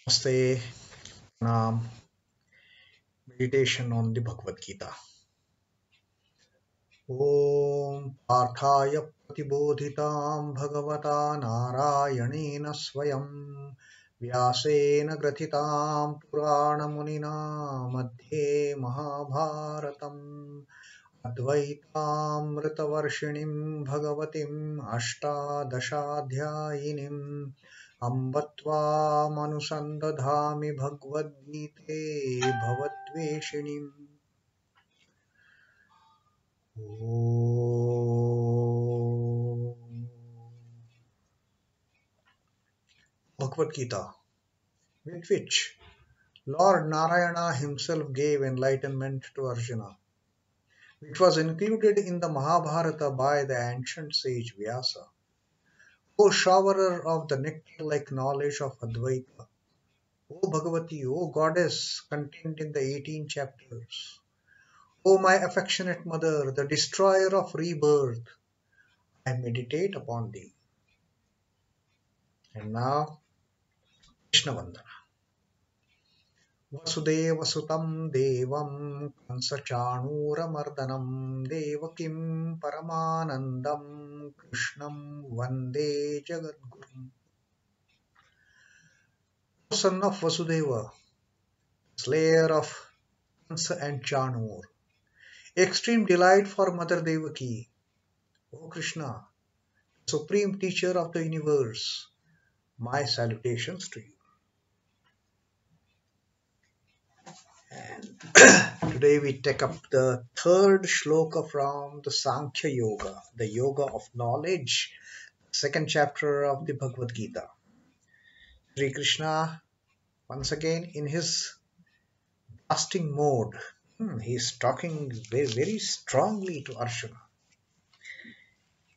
Namaste. Meditation on the Bhagavad Gita. ॐ पार्थाय प्रतिबोधितां भगवता नारायणेन स्वयं व्यासेन ग्रथितां पुराणमुनिना मध्ये महाभारतम् अद्वैतामृतवर्षिणीं भगवतीम् अष्टादशाध्यायिनीम् अम्ब त्वामनुसन्दधामि भगवद्गीते भवद्वेषिणीम् Bhagavad Gita, with which Lord Narayana himself gave enlightenment to Arjuna, which was included in the Mahabharata by the ancient sage Vyasa, O showerer of the nectar-like knowledge of Advaita, O Bhagavati, O goddess contained in the 18 chapters, O my affectionate mother, the destroyer of rebirth, I meditate upon thee. And now, Krishna Vandana. वसुदेवसुतं देवं कंसचाणूरमर्दनं देवकीं परमानन्दं कृष्णं वन्दे जगद्गुरुम्. O son of Vasudeva, slayer of Kansa and Chanur, extreme delight for Mother Devaki, O Krishna, supreme teacher of the universe, my salutations to you. And today we take up the third shloka from the Sankhya Yoga, the Yoga of Knowledge, second chapter of the Bhagavad Gita. Sri Krishna, once again in his fasting mode, he is talking very, very strongly to Arjuna.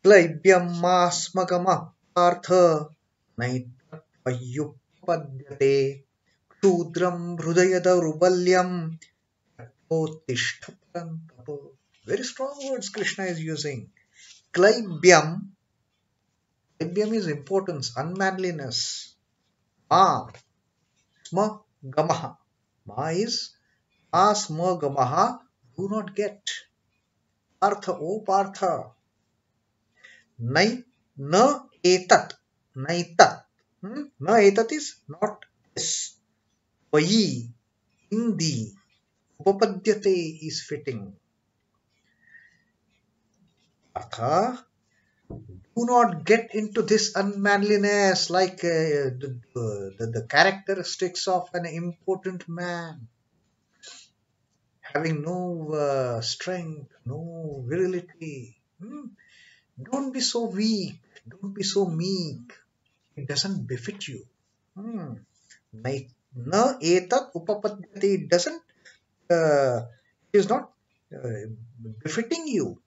Klaibyam masmagamah partha naitavyupadyate Shudram Hrudayada Rubalyam Otishthaparantapa. Very strong words Krishna is using. Klaibyam. Klaibyam is importance, unmanliness. Ma. Sma Gamaha. Ma is Asma Gamaha. Do not get. Partha, O Partha. Nai na etat. Naitat. Na etat is not this. Vayi. In thee. Upapadyate is fitting. Partha, do not get into this unmanliness like the characteristics of an important man, having no strength, no virility. Don't be so weak, don't be so meek. It doesn't befit you. Na etat upapadyate, it doesn't, it is not befitting you.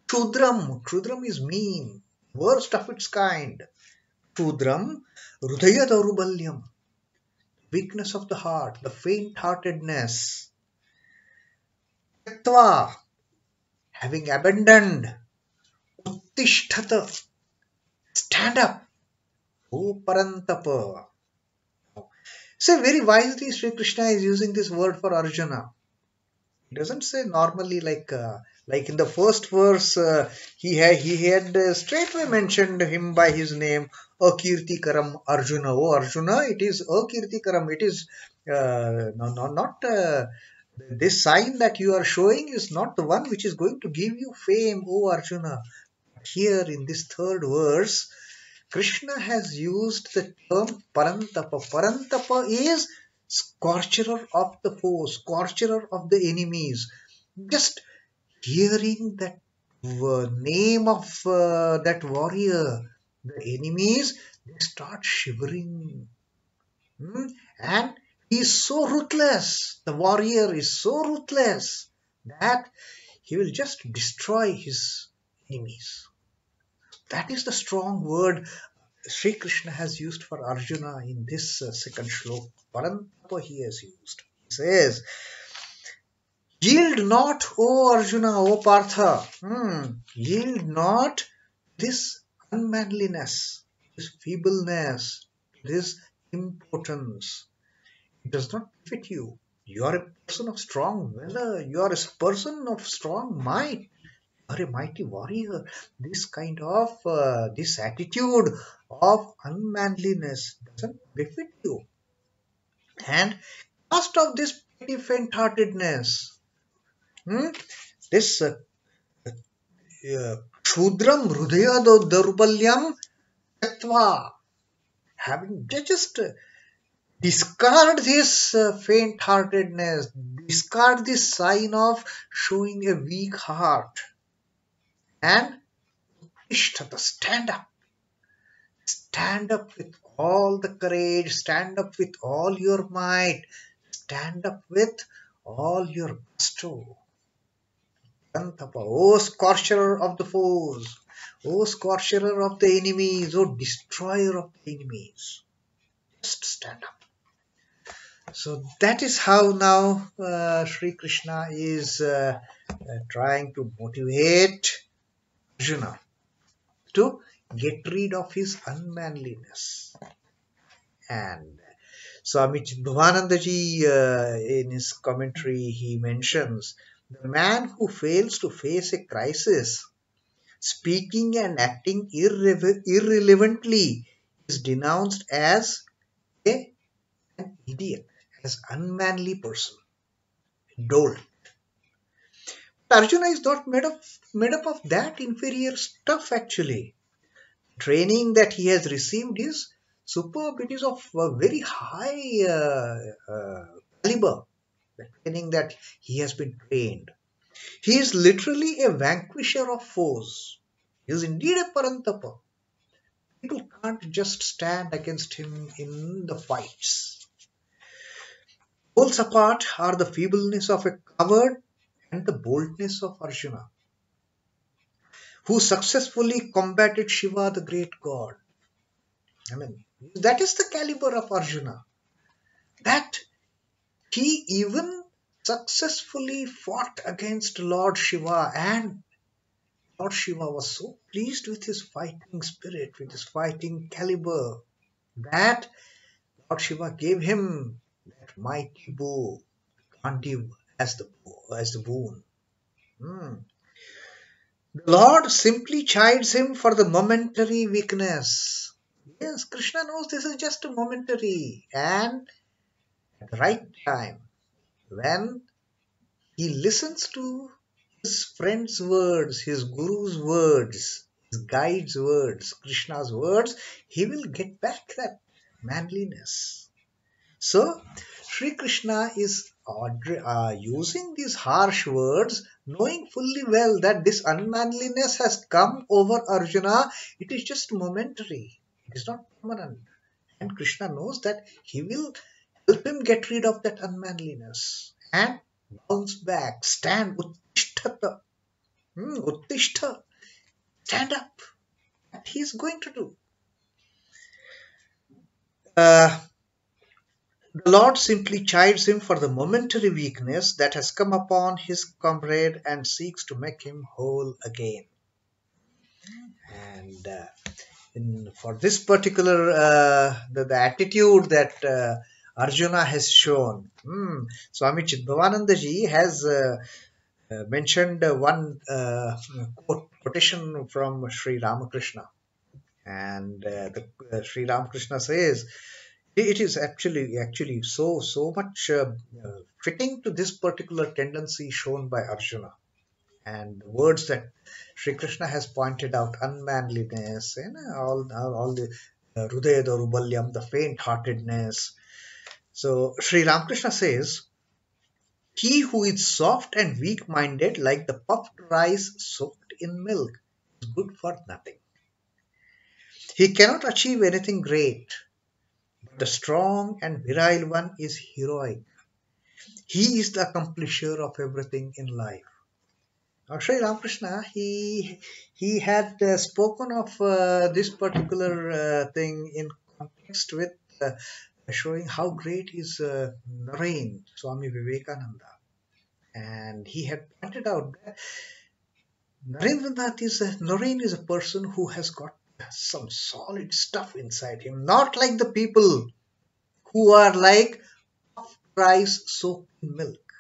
Kshudram is mean, worst of its kind. Kshudram, Hrudaya Daurubalyam, weakness of the heart, the faint-heartedness. Tattva, having abandoned. Uttishtata, stand up. O Parantapa. So very wisely Sri Krishna is using this word for Arjuna. He doesn't say normally like in the first verse he had straightway mentioned him by his name, Akirtikaram Arjuna. Oh Arjuna, it is Akirtikaram. It is not this sign that you are showing is not the one which is going to give you fame, oh Arjuna. Here in this third verse, Krishna has used the term Parantapa. Parantapa is scorcher of the foes, scorcher of the enemies. Just hearing that name of that warrior, the enemies, they start shivering. And he is so ruthless, the warrior is so ruthless that he will just destroy his enemies. That is the strong word Sri Krishna has used for Arjuna in this second shloka. Parantapa he has used. He says, yield not, O Arjuna, O Partha, yield not this unmanliness, this feebleness, this importance. It does not fit you. You are a person of strong valor. You are a person of strong might. You are a mighty warrior. This kind of this attitude of unmanliness doesn't befit you. And cost of this petty faint-heartedness, hmm, this Shudram Hridaya Daurbalyam Tattva, having just discard this faint-heartedness, discard this sign of showing a weak heart, and Ishtata, stand up with all the courage, stand up with all your might, stand up with all your gusto. Antapa, O scorcher of the foes, O scorcher of the enemies, O destroyer of the enemies, just stand up. So that is how now Sri Krishna is trying to motivate Arjuna to get rid of his unmanliness. And Swami Bhavanandaji, in his commentary, he mentions the man who fails to face a crisis, speaking and acting irrelevantly, is denounced as an idiot, as unmanly person, dolt. Arjuna is not made up of that inferior stuff actually. Training that he has received is superb. It is of a very high caliber. The training that he has been trained. He is literally a vanquisher of foes. He is indeed a Parantapa. People can't just stand against him in the fights. Poles apart are the feebleness of a coward and the boldness of Arjuna, who successfully combated Shiva, the great god. I mean, that is the caliber of Arjuna. That he even successfully fought against Lord Shiva, and Lord Shiva was so pleased with his fighting spirit, with his fighting caliber, that Lord Shiva gave him that mighty bow, Gandhi, as the boon. Hmm. The Lord simply chides him for the momentary weakness. Yes, Krishna knows this is just a momentary, and at the right time, when he listens to his friend's words, his guru's words, his guide's words, Krishna's words, he will get back that manliness. So, Sri Krishna is using these harsh words, knowing fully well that this unmanliness has come over Arjuna. It is just momentary, it is not permanent. And Krishna knows that he will help him get rid of that unmanliness and bounce back, stand, uttishtata, uttishta, stand up. That he is going to do. Uh, The Lord simply chides him for the momentary weakness that has come upon his comrade and seeks to make him whole again. And for this particular, the attitude that Arjuna has shown, Swami Chidbhavanandaji has mentioned one quotation from Sri Ramakrishna. And Sri Ramakrishna says, it is actually so much fitting to this particular tendency shown by Arjuna, and the words that Sri Krishna has pointed out, unmanliness and all the Hridaya Daurbalyam, the faint-heartedness. So Sri Ramakrishna says, he who is soft and weak-minded like the puffed rice soaked in milk is good for nothing. He cannot achieve anything great. The strong and virile one is heroic. He is the accomplisher of everything in life. Now, Sri Ramakrishna, he had spoken of this particular thing in context with showing how great is Narain, Swami Vivekananda. And he had pointed out that Narain is a person who has got some solid stuff inside him, not like the people who are like rice soaked in milk.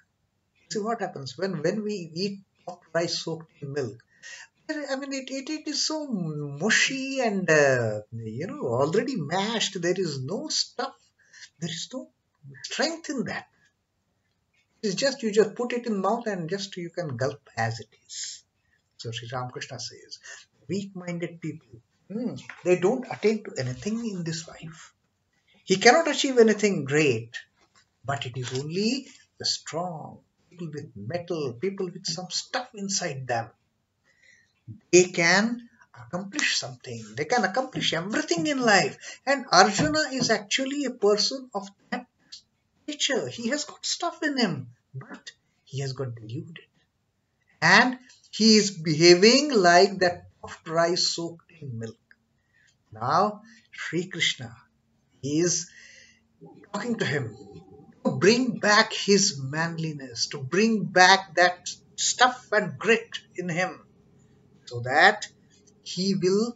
See what happens when we eat puffed rice soaked in milk. I mean, it is so mushy and already mashed. There is no stuff. There is no strength in that. It's just you just put it in mouth and just you can gulp as it is. So Sri Ramakrishna says, weak-minded people, they don't attain to anything in this life. He cannot achieve anything great, but it is only the strong people with metal, people with some stuff inside them. They can accomplish something. They can accomplish everything in life. And Arjuna is actually a person of that nature. He has got stuff in him, but he has got deluded. And he is behaving like that puffed rice soaked in milk. Now, Sri Krishna is talking to him to bring back his manliness, to bring back that stuff and grit in him, so that he will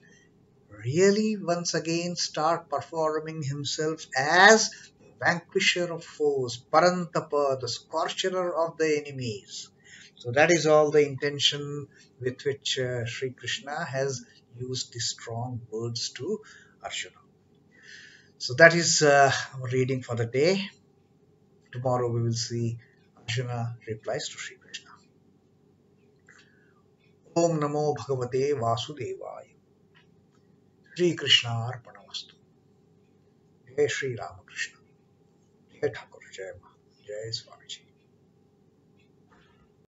really once again start performing himself as the vanquisher of foes, Parantapa, the scorcher of the enemies. So that is all the intention with which Sri Krishna has used these strong words to Arjuna. So that is our reading for the day. Tomorrow we will see Arjuna replies to Sri Krishna. Om Namo Bhagavate Vasudevaya. Sri Krishna Arpanamastu. Jai Sri Ramakrishna. Jai Thakur. Jai Ma. Jai Swamiji.